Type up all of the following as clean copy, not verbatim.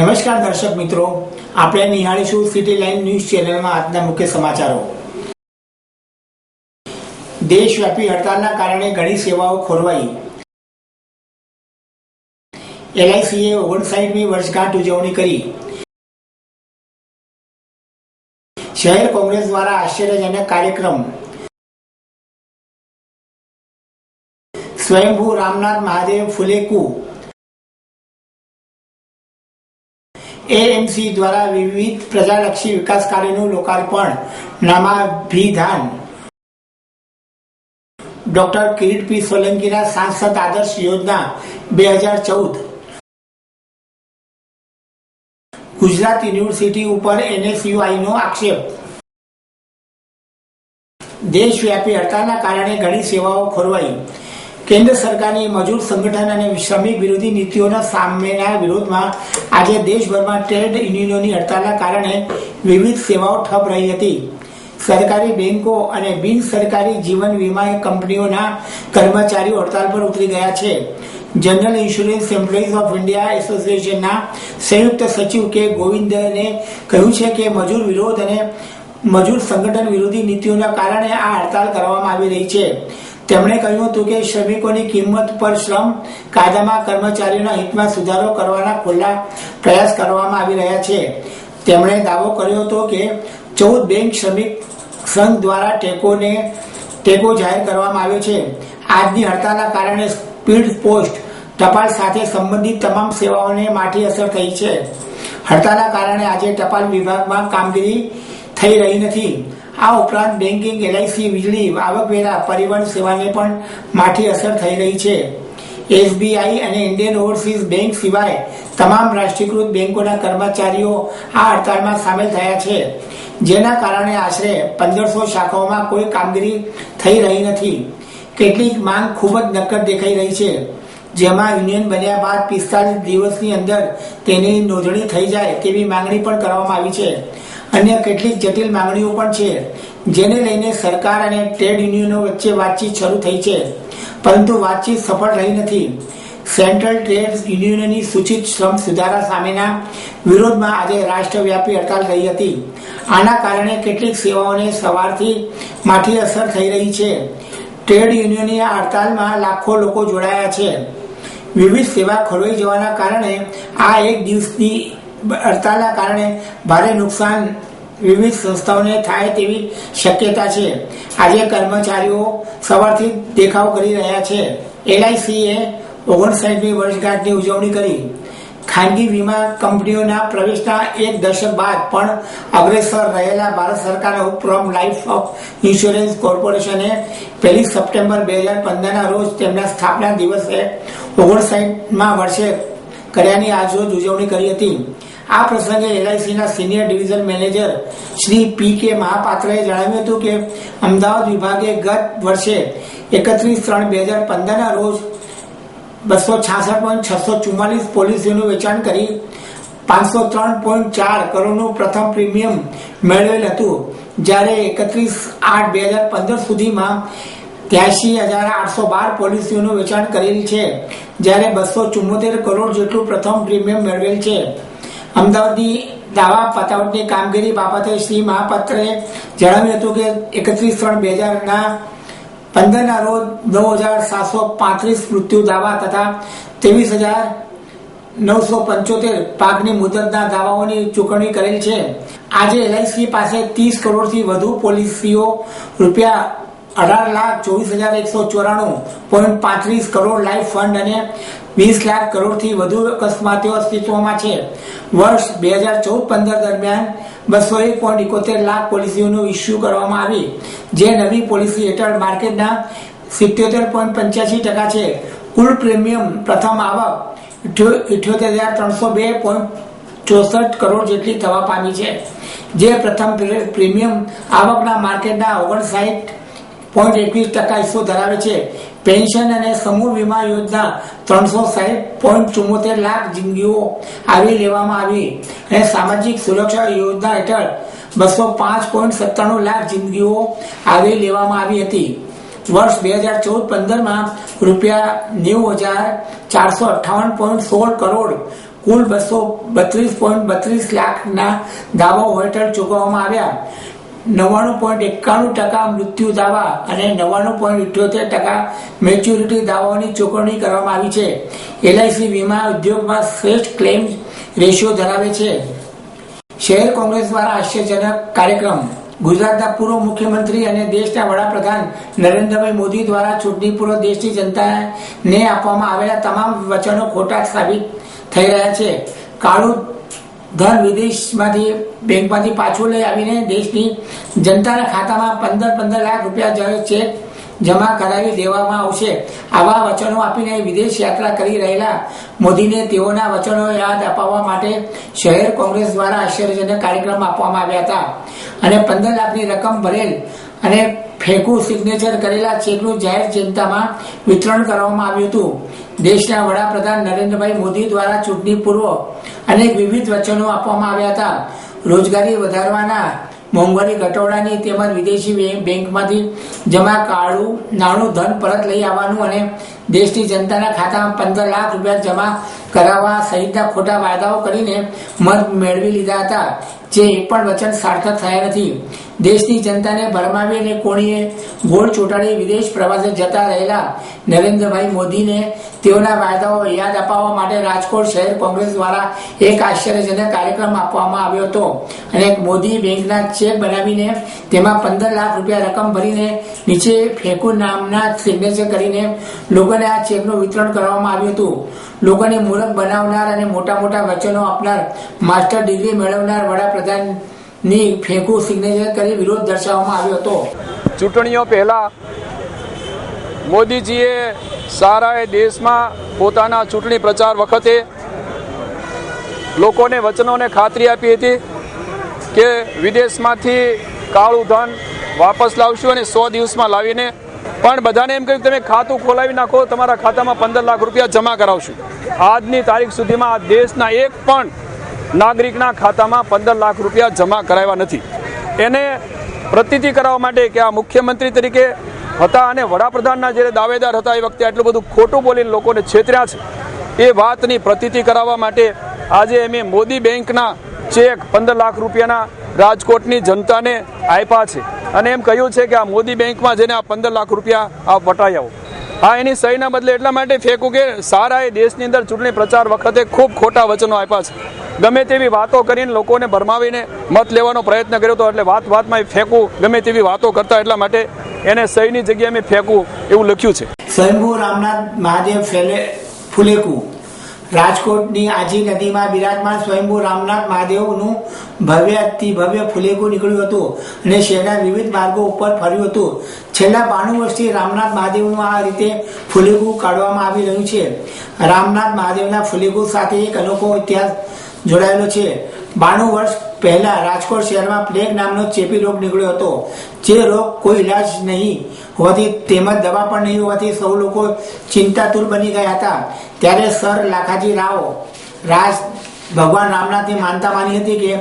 નમસ્કાર દર્શક મિત્રો, આપણે નિહાળીશું સિટી લાઈન ન્યૂઝ ચેનલમાં આજના મુખ્ય સમાચારો। દેશવ્યાપી હડતાલના કારણે ઘણી સેવાઓ ખોરવાઈ। LICએ 59મી વર્ષગાંઠ ઉજવણી કરી। શહેર કોંગ્રેસ દ્વારા આશ્ચર્યજનક કાર્યક્રમ। સ્વયંભૂ રામનાથ મહાદેવ ફુલેકુ। AMC દ્વારા વિવિધ પ્રજાલક્ષી વિકાસ કાર્યોનું લોકાર્પણ। નામાભિધાન। ડોક્ટર કિરીટ પી સોલંકીના સાંસદ આદર્શ યોજના 2014। ગુજરાત યુનિવર્સિટી ઉપર NSUIનો આક્ષેપ। દેશવ્યાપી હડતાલના કારણે ઘણી સેવાઓ ખોરવાઈ। કેન્દ્ર સરકારની મજૂર સંગઠન અને શ્રમિક વિરોધી નીતિઓના સામેના વિરોધમાં આજે દેશભરમાં ટ્રેડ યુનિયનોની હડતાલના કારણે વિવિધ સેવાઓ ઠપ રહી હતી। સરકારી બેંકો અને બિન સરકારી જીવન વીમા કંપનીઓના કર્મચારીઓ હડતાલ પર ઉતરી ગયા છે। General insurance employees of India એસોસિએશનના સંયુક્ત સચિવ કે ગોવિંદને કહ્યું છે કે મજૂર વિરોધ અને મજૂર સંગઠન વિરોધી નીતિઓના કારણે આ હડતાલ કરવામાં આવી રહી છે। તેમણે કહ્યું હતું કે શ્રમિકોની કિંમત પર શ્રમ કાયદામાં કર્મચારીઓના હિતમાં સુધારો કરવાના ખુલ્લા પ્રયાસ કરવામાં આવી રહ્યા છે। તેમણે દાવો કર્યો હતો કે 14 બેંક શ્રમિક સંઘ દ્વારા ટેકો જાહેર કરવામાં આવ્યો છે। આજની હડતાલના કારણે સ્પીડ પોસ્ટ ટપાલ સાથે સંબંધિત તમામ સેવાઓને માઠી અસર થઈ છે। હડતાલના કારણે આજે ટપાલ વિભાગમાં કામગીરી થઈ રહી નથી। આ ઉપરાંત બેન્કિંગ, LIC, વીજળી, આવકવેરા, પરિવહન સેવાને પણ માઠી અસર થઈ રહી છે। SBI અને ઇન્ડિયન ઓવરસીઝ બેંક સિવાય તમામ રાષ્ટ્રીયકૃત બેંકોના કર્મચારીઓ આ હડતાલમાં સામેલ થયા છે, જેના કારણે આશરે 1500 શાખાઓમાં કોઈ કામગીરી થઈ રહી નથી। કેટલીક માંગ ખૂબ જ નક્કર દેખાઈ રહી છે, જેમાં યુનિયન બન્યા બાદ 45 દિવસની અંદર તેની નોંધણી થઈ જાય તેવી માંગણી પણ કરવામાં આવી છે। અન્ય કેટલીક જટિલ માંગણીઓ પણ છે, જેને લઈને સરકાર અને ટ્રેડ યુનિયનો વચ્ચે વાતચીત શરૂ થઈ છે, પરંતુ વાતચીત સફળ રહી નથી। સેન્ટ્રલ ટ્રેડ યુનિયનની સૂચિત શ્રમ સુધારા સામેના વિરોધમાં આજે રાષ્ટ્રવ્યાપી હડતાલ થઈ હતી। આના કારણે કેટલીક સેવાઓને સવારથી માઠી અસર થઈ રહી છે। ટ્રેડ યુનિયનની આ હડતાલમાં લાખો લોકો જોડાયા છે। વિવિધ સેવા ખોરવાઈ જવાના કારણે આ એક દિવસની હડતાલના કારણે ભારે નુકસાન વિવિધ સંસ્થાઓને થાય તેવી શક્યતા છે। આજે કર્મચારીઓ સવારથી દેખાવ કરી રહ્યા છે। LICએ 59મી વર્ષગાંઠની ઉજવણી કરી। ખાનગી વીમા કંપનીઓના પ્રવેશના એક દશક બાદ પણ અગ્રેસર રહેલા ભારત સરકારના ઉપક્રમ લાઈફ ઓફ ઇન્સ્યોરન્સ કોર્પોરેશને 1 સપ્ટેમ્બર 2015ના રોજ તેમના સ્થાપના દિવસે 59મા વર્ષે કર્યાની આજરોજ ઉજવણી કરી હતી। આ પ્રસંગે LICના senior division manager Shri PK મહાપાત્રએ જણાવ્યું હતું કે અમદાવાદ વિભાગે ગત વર્ષે 31/3/2015ના રોજ 266.644 પોલિસીઓનું વેચાણ કરી 503.4 કરોડનું પ્રથમ પ્રીમિયમ મેળવેલ હતું, જ્યારે 31/8/2015 સુધીમાં 83,812 પોલિસીઓનું વેચાણ કરેલ છે, જ્યારે 274 કરોડ જેટલું પ્રથમ પ્રીમિયમ મેળવેલ છે। અમદાવાદની દાવા પતાવટની કામગીરી બાબતે શ્રી મહાપાત્રએ જણાવ્યું હતું કે 31/3/2015ના રોજ 9,735 મૃત્યુ દાવા તથા 23,975 પાકની મુદતના દાવાઓની ચૂકવણી કરેલ છે। આજે LIC પાસે 30 કરોડથી વધુ પોલિસીઓ રૂપિયા 18,24,194.35 કરોડ લાઈફ ફંડ અને 20 લાખ કરોડથી વધુ અકસ્માતો અસ્તિત્વમાં છે। વર્ષ 2014-15 દરમિયાન 201.71 લાખ પોલિસીઓનું ઇસ્યુ કરવામાં આવી, જે નવી પોલિસી હેઠળ માર્કેટના 77.85% છે। કુલ પ્રીમિયમ પ્રથમ આવક 78,302.64 કરોડ જેટલી થવા પામી છે, જે પ્રથમ પ્રીમિયમ આવકના માર્કેટના 59.21% હિસ્સો ધરાવે છે। પેન્શન અને સમૂહ વીમા યોજના 360.74 લાખ જિંદગીઓ આવરી લેવામાં આવી અને સામાજિક સુરક્ષા યોજના હેઠળ 205.97 લાખ જિંદગીઓ આવરી લેવામાં આવી હતી। વર્ષ 2014-15માં રૂપિયા 90,458.16 કરોડ કુલ 232.32 લાખના દાવાઓ હેઠળ ચૂકવવામાં આવ્યા. 99.91% મૃત્યુ દાવા અને 99.78% મેચ્યુરિટી દાવાઓની ચૂકવણી કરવામાં આવી છે. LIC વીમા ઉદ્યોગમાં શ્રેષ્ઠ ક્લેમ રેશિયો ધરાવે છે. શહેર કોંગ્રેસ દ્વારા આશ્ચર્યજનક કાર્યક્રમ. ગુજરાતના પૂર્વ મુખ્યમંત્રી અને દેશના વડાપ્રધાન નરેન્દ્રભાઈ મોદી દ્વારા ચૂંટણી પૂર્વ દેશની જનતાને આપવામાં આવેલા તમામ વચનો ખોટા સાબિત થઈ રહ્યા છે. કાળું ધન વિદેશમાંથી બેંકમાંથી પાછું લઈ આવીને દેશની જનતાના ખાતામાં 15 લાખ રૂપિયા ચેક જમા કરાવી દેવામાં આવશે. આવા વચનો આપીને વિદેશ યાત્રા કરી રહેલા મોદીને તેઓના વચનો યાદ અપાવવા માટે શહેર કોંગ્રેસ દ્વારા આશ્ચર્યજનક કાર્યક્રમ આપવામાં આવ્યા હતા અને 15 લાખની રકમ ભરેલ અને ફેંકું સિગ્નેચર કરેલા ચેકનું જાહેર જનતામાં વિતરણ કરવામાં આવ્યું હતું. દેશના વડાપ્રધાન નરેન્દ્રભાઈ મોદી દ્વારા ચૂંટણી પૂર્વ અનેક વિવિધ વચનો આપવામાં આવ્યા હતા. રોજગારી વધારવાના, મોંઘવારી ઘટાડવાની તેમજ વિદેશી બેંકમાંથી જમા કાળું નાણું ધન પરત લઈ આવવાનું અને દેશની જનતાના ખાતામાં 15 લાખ રૂપિયા જમા કરાવવા સહિતના ખોટા વાયદાઓ કરીને મત મેળવી લીધા હતા, જે એક પણ વચન સાર્થક થયા નથી. દેશની જનતાને ભરમાવી અને કોણીએ ગોળ ચોંટાડી વિદેશ પ્રવાસે જતા રહેલા નરેન્દ્રભાઈ મોદીને તેઓના વાયદાઓ યાદ અપાવવા માટે રાજકોટ શહેર કોંગ્રેસ દ્વારા એક આશ્ચર્યજનક કાર્યક્રમ આપવામાં આવ્યો હતો અને મોદી બેંકના ચેક બનાવીને તેમાં 15 લાખ રૂપિયા રકમ ભરીને નીચે ફેંકુ નામના સિગ્નેચર કરીને લોકોને આ ચેકનું વિતરણ કરવામાં આવ્યું હતું. લોકોને મૂર્ખ બનાવનાર અને મોટા મોટા વચનો આપનાર, માસ્ટર ડિગ્રી મેળવનાર વડાપ્રધાનની ફેંકુ સિગ્નેચર કરી વિરોધ દર્શાવવામાં આવ્યો હતો. ચૂંટણીઓ પહેલા મોદીજીએ સારા દેશમાં પોતાના ચૂંટણી પ્રચાર વખતે લોકોને વચનોને ખાતરી આપી હતી કે વિદેશમાંથી કાળું ધન વાપસ લાવશું અને 100 દિવસમાં લાવીને પણ બધાને એમ કહ્યું તમે ખાતું ખોલાવી નાખો, તમારા ખાતામાં 15 લાખ રૂપિયા જમા કરાવશું. આજની તારીખ સુધીમાં આ દેશના એક પણ નાગરિકના ખાતામાં 15 લાખ રૂપિયા જમા કરાવ્યા નથી. એને પ્રતીતિ કરાવવા માટે કે આ મુખ્યમંત્રી તરીકે હતા અને વડાપ્રધાનના જ્યારે દાવેદાર હતા એ વખતે આટલું બધું ખોટું બોલીને લોકોને છેતર્યા છે, એ વાતની પ્રતીતિ કરાવવા માટે આજે એમ મોદી બેંકના ચેક 15 લાખ રૂપિયાના રાજકોટની જનતાને આપ્યા છે અને એમ કહ્યું છે કે આ મોદી બેંકમાં જઈને આ 15 લાખ રૂપિયા આપ વટાઈ આવો. આ એની સહીના બદલે એટલા માટે ફેંકું કે સારા એ દેશની અંદર ચૂંટણી પ્રચાર વખતે ખૂબ ખોટા વચનો આપ્યા છે. ગમે તેવી વાતો કરીને લોકોને ભરમાવીને મત લેવાનો પ્રયત્ન કર્યો હતો, એટલે વાતમાં ફેંકું ગમે તેવી વાતો કરતા, એટલા માટે એને સહીની જગ્યાએ મેં ફેંકું એવું લખ્યું છે. સ્વયંભૂ રામનાથ મહાદેવ ફુલેકુ. રાજકોટની આજી નદીમાં બિરાજમાન સ્વયંભૂ રામનાથ મહાદેવનું ભવ્ય ફુલેકું નીકળ્યું હતું અને શહેરના વિવિધ માર્ગો ઉપર ફર્યું હતું. છેલ્લા 92 વર્ષથી રામનાથ મહાદેવનું આ રીતે ફુલેકું કાઢવામાં આવી રહ્યું છે. રામનાથ મહાદેવના ફુલેકુ સાથે એક અનોખો ઇતિહાસ જોડાયેલો છે. 92 વર્ષ પહેલા રાજકોટ શહેરમાં પ્લેગ નામનો ચેપી રોગ નીકળ્યો હતો. જે રોગ કોઈ ઇલાજ નહીં હોવાથી તેમજ દવા પણ નહીં હોવાથી સૌ લોકો ચિંતાતુર બની ગયા હતા. ત્યારે સર લાખાજી રાજ ભગવાન રામનાથની માનતા માની હતી કે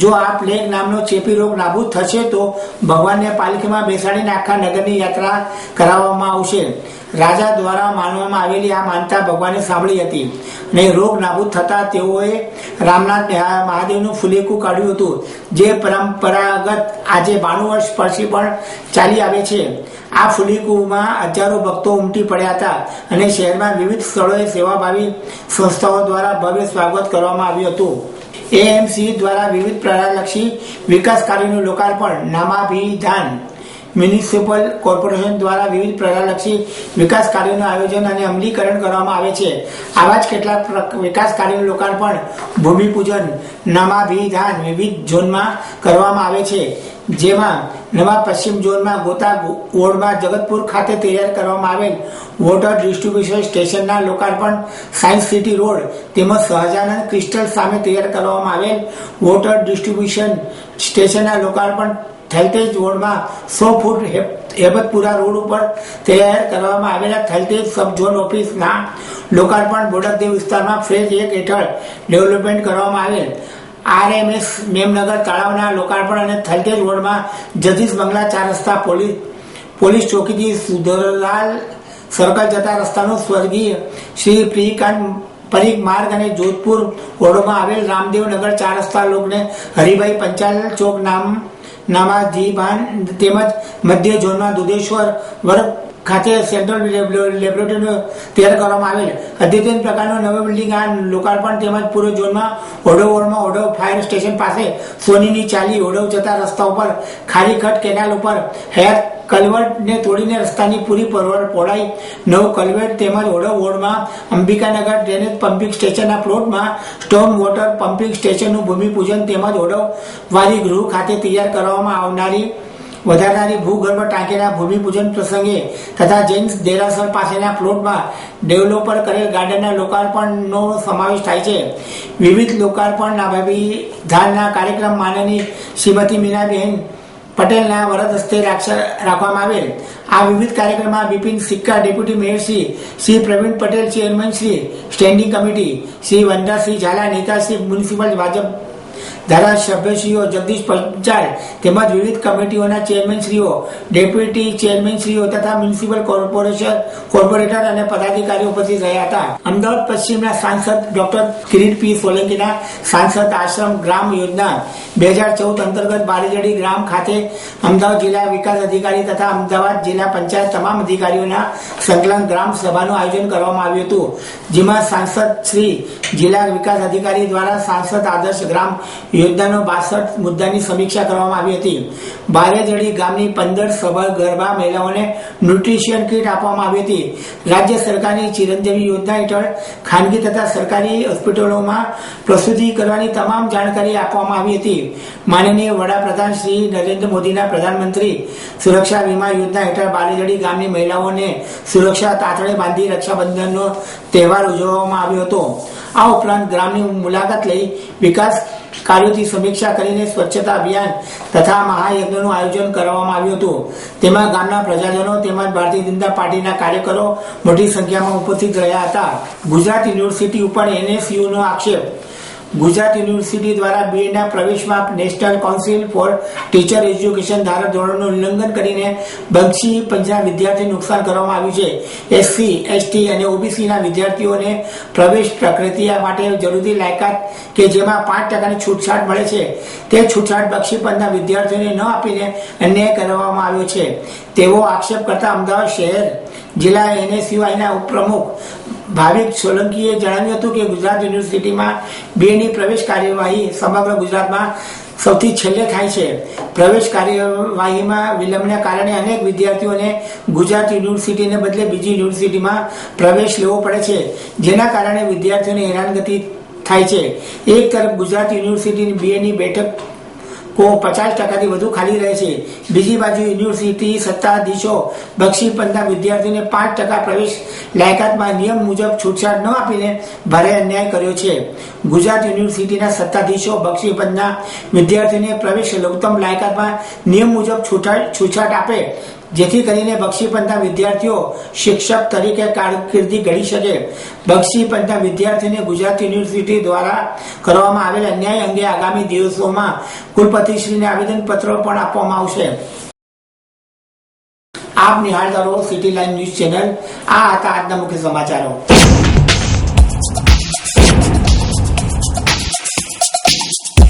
જો આ પ્લેગ નામનો ચેપી રોગ નાબૂદ થશે તો ભગવાનને પાલખીમાં બેસાડીને આખા નગરની યાત્રા કરાવવામાં આવશે. રાજા દ્વારા માનવામાં આવેલી આ માનતા ભગવાને સાંભળી હતી અને રોગ નાબૂદ થતા તેઓએ રામનાથ મહાદેવનું ફુલેકું કાઢ્યું હતું, જે પરંપરાગત આજે 92 વર્ષ પછી પણ ચાલી આવે છે. આ ફુલેકુમાં હજારો ભક્તો ઉમટી પડ્યા હતા અને શહેરમાં વિવિધ સ્થળોએ સેવાભાવી સંસ્થાઓ દ્વારા ભવ્ય સ્વાગત કરવામાં આવ્યું હતું. AMC દ્વારા વિવિધ પ્રજાલક્ષી વિકાસ કાર્યોનું લોકાર્પણ. નામાભિધાન મ્યુનિસિપલ કોર્પોરેશન દ્વારા વિવિધ પ્રજાલક્ષી વિકાસ કાર્યોનું આયોજન અને અમલીકરણ કરવામાં આવે છે. આવા જ કેટલાક વિકાસ કાર્યોનું લોકાર્પણ, ભૂમિપૂજન, નામાભિધાન વિવિધ ઝોનમાં કરવામાં આવે છે. જેમાં નવા પશ્ચિમ ઝોનમાં ગોતા વોર્ડમાં જગતપુર ખાતે તૈયાર કરવામાં આવેલ વોટર ડિસ્ટ્રીબ્યુશન સ્ટેશનના લોકાર્પણ, સાયન્સ સિટી રોડ તેમજ સહજાનંદ ક્રિસ્ટલ સામે તૈયાર કરવામાં આવેલ વોટર ડિસ્ટ્રીબ્યુશન સ્ટેશનના લોકાર્પણ, થલતેજ વોર્ડમાં 100 ફૂટ હેબતપુરા રોડ ઉપર તૈયાર કરવામાં આવેલા થલતેજ સબ ઝોન ઓફિસના લોકાર્પણ, બોડકદેવ વિસ્તારમાં ફેઝ 1 હેઠળ ડેવલપમેન્ટ કરવામાં આવેલ RMS મેમનગર તળાવના લોકાર્પણ અને થલતેજ વોર્ડમાં જગદીશ બંગલા 4 રસ્તા પોલીસ ચોકીથી સુધરલાલ સર્કલ જતા રસ્તાનું સ્વર્ગીય શ્રી પ્રિયકાંત પરીખ માર્ગ અને જોધપુર ઓરડોમાં આવેલ રામદેવ નગર 4 રસ્તા લોકને હરિભાઈ પંચાલ ચોક નામાજીભાન તેમજ મધ્ય ઝોનમાં દુધેશ્વર વર્ગ ખાતે સેન્ટ્રલ લેબોરેટરીનો તૈયાર કરવામાં આવેલ અદ્યતન પ્રકારનો નવો બિલ્ડિંગ આ લોકાર્પણ તેમજ પૂર્વ ઝોનમાં ઓઢવમાં ઓઢવ ફાયર સ્ટેશન પાસે સોનીની ચાલી ઓઢવ જતા રસ્તા ઉપર ખારીખટ કેનાલ ઉપર હેર કલવર્ટને તોડીને રસ્તાની પૂરી પહોળાઈ નવ કલવર્ટ તેમજ ઓઢવ વોર્ડમાં અંબિકાનગર ડ્રેનેજ પમ્પિંગ સ્ટેશનના પ્લોટમાં સ્ટોમ વોટર પમ્પિંગ સ્ટેશનનું ભૂમિપૂજન તેમજ ઓઢવ વારી ગૃહ ખાતે તૈયાર કરવામાં આવનારી વધારનારી ભૂગર્ભ ટાંકીના ભૂમિપૂજન પ્રસંગે તથા જૈન દેરાસર પાસેના પ્લોટમાં ડેવલપર કરેલ ગાર્ડનના લોકાર્પણનો સમાવેશ થાય છે. વિવિધ લોકાર્પણના અભિધાનના કાર્યક્રમ માનની શ્રીમતી મીનાબેન પટેલના વરદ હસ્તે રાખવામાં આવેલ. આ વિવિધ કાર્યક્રમમાં Bipin Sikka deputy mayor Shri Pravin Patel chairman Shri standing committee Shri Vandasingh Jhala નેતા શ્રી મ્યુનિસિપલ ભાજપ ધારાસભ્યશ્રીઓ જગદીશ પંચાલ તેમજ વિવિધ કમિટીઓના ચેરમેનશ્રીઓ ડેપ્યુટી ચેરમેનશ્રીઓ તથા મ્યુનિસિપલ કોર્પોરેટર અને પદાધિકારીઓ ઉપસ્થિત રહ્યા હતા. અમદાવાદ પશ્ચિમના સાંસદ ડોક્ટર કિરીટ પી સોલંકીના સાંસદ આશ્રમ ગ્રામ યોજના 2014 અંતર્ગત બારેજડી ગ્રામ ખાતે અમદાવાદ જિલ્લા વિકાસ અધિકારી તથા અમદાવાદ જિલ્લા પંચાયત તમામ અધિકારીઓના સંકલન ગ્રામ સભાનું આયોજન કરવામાં આવ્યું હતું, જેમાં સાંસદ શ્રી જિલ્લા વિકાસ અધિકારી દ્વારા સાંસદ આદર્શ ગ્રામ યોજનાનો 62 મુદ્દાની સમીક્ષા કરવામાં આવી હતી. બારેજડી ગામની 15 સગર્ભા મહિલાઓને ન્યુટ્રિશન કીટ આપવામાં આવી હતી. રાજ્ય સરકારની ચિરંજીવી યોજના હેઠળ ખાનગી તથા સરકારી હોસ્પિટલોમાં પ્રસૂતિ કરવાની તમામ જાણકારી આપવામાં આવી હતી. માનનીય વડાપ્રધાન શ્રી નરેન્દ્ર મોદીના પ્રધાનમંત્રી સુરક્ષા વીમા યોજના હેઠળ બારેજડી ગામની મહિલાઓને સુરક્ષા તાતણે બાંધી રક્ષાબંધનનો તહેવાર ઉજવવામાં આવ્યો હતો. આ ઉપરાંત ગ્રામની મુલાકાત લઈ વિકાસ કાર્યોની સમીક્ષા કરીને સ્વચ્છતા અભિયાન તથા મહાયજ્ઞનું આયોજન કરવામાં આવ્યું હતું. તેમાં ગામના પ્રજાજનો તેમજ ભારતીય જનતા પાર્ટીના કાર્યકરો મોટી સંખ્યામાં ઉપસ્થિત રહ્યા હતા. ગુજરાત યુનિવર્સિટી ઉપર NSUનો આક્ષેપ. ગુજરાત યુનિવર્સિટી દ્વારા BA પ્રવેશમાં national council for teacher education ધારા ધોરણનું ઉલ્લંઘન કરીને બંક્ષી પંચના વિદ્યાર્થીને નુકસાન કરવામાં આવ્યું છે. SC, ST અને OBC ના વિદ્યાર્થીઓને પ્રવેશ પ્રક્રિયા માટે જરૂરી લાયકાત કે જેમાં 5% છૂટછાટ મળે છે તે છૂટછાટ બક્ષી પંચના વિદ્યાર્થીઓને ન આપીને અન્યાય કરવામાં આવ્યો છે તેવો આક્ષેપ કરતા અમદાવાદ શહેર જિલ્લા NSUIના ઉપપ્રમુખ ભાવિક સોલંકીએ જણાવ્યું હતું કે ગુજરાત યુનિવર્સિટીમાં BA પ્રવેશ કાર્યવાહી સમગ્ર ગુજરાતમાં સૌથી છેલ્લે થાય છે. પ્રવેશ કાર્યવાહીમાં વિલંબને કારણે અનેક વિદ્યાર્થીઓને ગુજરાત યુનિવર્સિટીને બદલે બીજી યુનિવર્સિટીમાં પ્રવેશ લેવો પડે છે, જેના કારણે વિદ્યાર્થીઓને હેરાનગતિ થાય છે. એક તરફ ગુજરાત યુનિવર્સિટીની BA બેઠક 50% વધુ ખાલી રહે છે, બીજી બાજુ યુનિવર્સિટી સત્તાધીશો બક્ષી પંચના વિદ્યાર્થીઓને 5% પ્રવેશ લાયકાતમાં નિયમ મુજબ છૂટછાટ ન આપીને ભારે અન્યાય કર્યો છે. ગુજરાત યુનિવર્સિટીના સત્તાધીશો બક્ષી પંચના વિદ્યાર્થીઓને પ્રવેશ લઘુત્તમ લાયકાતમાં નિયમ મુજબ છૂટછાટ આપે, જેથી કરીને બક્ષી પંચના વિદ્યાર્થીઓ શિક્ષક તરીકે કારકિર્દી ઘડી શકે. બક્ષી પંચના વિદ્યાર્થીઓને ગુજરાત યુનિવર્સિટી દ્વારા કરવામાં આવેલ અન્યાય અંગે આગામી દિવસોમાં કુલપતિશ્રીને આવેદનપત્ર પણ આપવામાં આવશે. આપ નિહાળતા રહો સિટી લાઈન ન્યૂઝ ચેનલ. આ હતા આજના મુખ્ય સમાચારો.